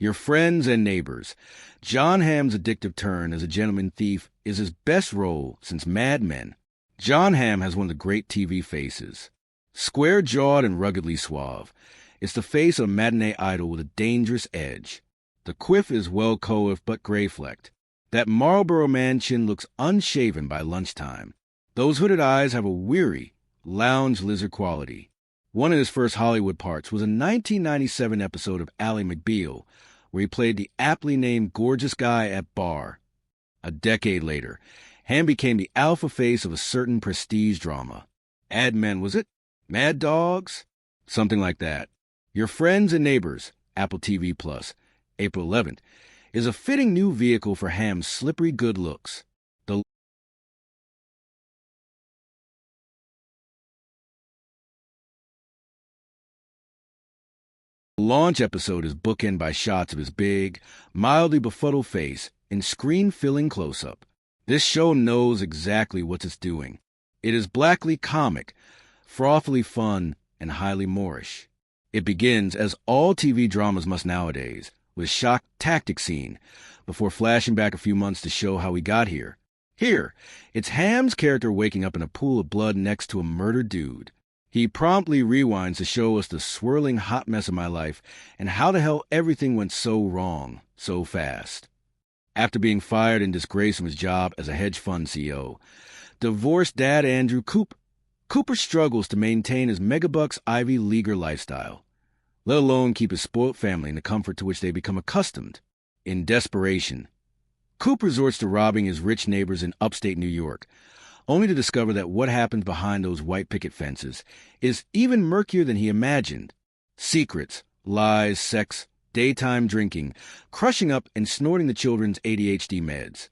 Your Friends and Neighbours. Jon Hamm's addictive turn as a gentleman thief is his best role since Mad Men. Jon Hamm has one of the great TV faces. Square-jawed and ruggedly suave, it's the face of a matinee idol with a dangerous edge. The quiff is well coiffed but gray-flecked. That Marlboro Man chin looks unshaven by lunchtime. Those hooded eyes have a weary, lounge lizard quality. One of his first Hollywood parts was a 1997 episode of Ally McBeal, where he played the aptly named gorgeous guy at bar. A decade later, Hamm became the alpha face of a certain prestige drama. Ad Men, was it? Mad Dogs? Something like that. Your Friends and Neighbours, Apple TV+, April 11th, is a fitting new vehicle for Hamm's slippery good looks. The launch episode is bookended by shots of his big, mildly befuddled face in screen-filling close-up. This show knows exactly what it's doing. It is blackly comic, frothily fun, and highly moreish. It begins, as all TV dramas must nowadays, with a shock tactic scene, before flashing back a few months to show how we got here. Here, it's Hamm's character waking up in a pool of blood next to a murdered dude. He promptly rewinds to show us the swirling hot mess of my life and how the hell everything went so wrong, so fast. After being fired and disgraced from his job as a hedge fund CEO, divorced dad Andrew Coop, Cooper struggles to maintain his megabucks Ivy Leaguer lifestyle, let alone keep his spoilt family in the comfort to which they become accustomed. In desperation, Coop resorts to robbing his rich neighbors in upstate New York, only to discover that what happens behind those white picket fences is even murkier than he imagined. Secrets, lies, sex, daytime drinking, crushing up and snorting the children's ADHD meds.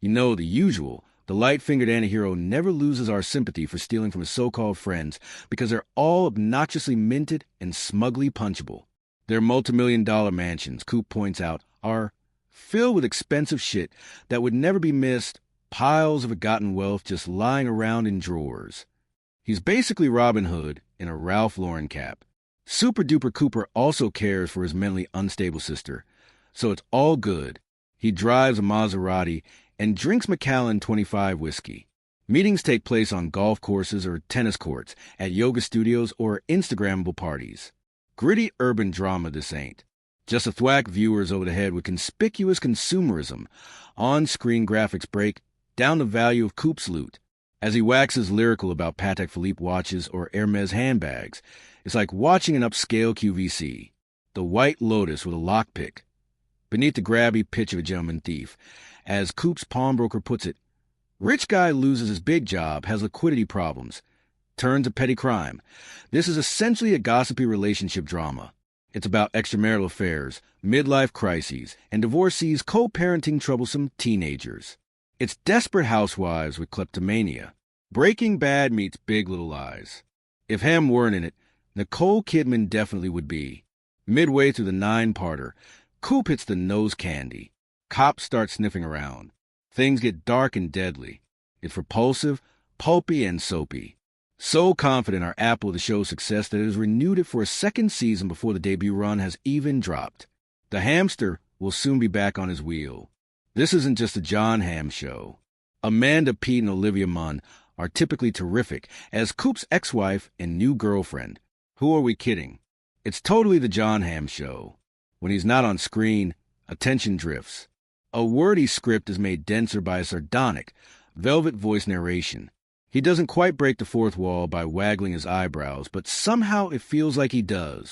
You know, the usual. The light-fingered antihero never loses our sympathy for stealing from his so-called friends because they're all obnoxiously minted and smugly punchable. Their multi-million-dollar mansions, Coop points out, are filled with expensive shit that would never be missed, piles of forgotten wealth just lying around in drawers. He's basically Robin Hood in a Ralph Lauren cap. Super-duper Cooper also cares for his mentally unstable sister, so it's all good. He drives a Maserati and drinks Macallan 25 whiskey. Meetings take place on golf courses or tennis courts, at yoga studios or Instagrammable parties. Gritty urban drama this ain't. Just to thwack viewers over the head with conspicuous consumerism. On-screen graphics break down the value of Coop's loot. As he waxes lyrical about Patek Philippe watches or Hermes handbags, it's like watching an upscale QVC. The White Lotus with a lockpick. Beneath the grabby pitch of a gentleman thief, as Coop's pawnbroker puts it, rich guy loses his big job, has liquidity problems, turns to petty crime. This is essentially a gossipy relationship drama. It's about extramarital affairs, midlife crises, and divorcees co-parenting troublesome teenagers. It's Desperate Housewives with kleptomania. Breaking Bad meets Big Little Lies. If Hamm weren't in it, Nicole Kidman definitely would be. Midway through the 9-parter, Coop hits the nose candy. Cops start sniffing around. Things get dark and deadly. It's repulsive, pulpy, and soapy. So confident are Apple of the show's success that it has renewed it for a second season before the debut run has even dropped. The hamster will soon be back on his wheel. This isn't just a Jon Hamm show. Amanda Peet and Olivia Munn are typically terrific as Coop's ex-wife and new girlfriend. Who are we kidding? It's totally the Jon Hamm show. When he's not on screen, attention drifts. A wordy script is made denser by a sardonic, velvet voice narration. He doesn't quite break the fourth wall by waggling his eyebrows, but somehow it feels like he does.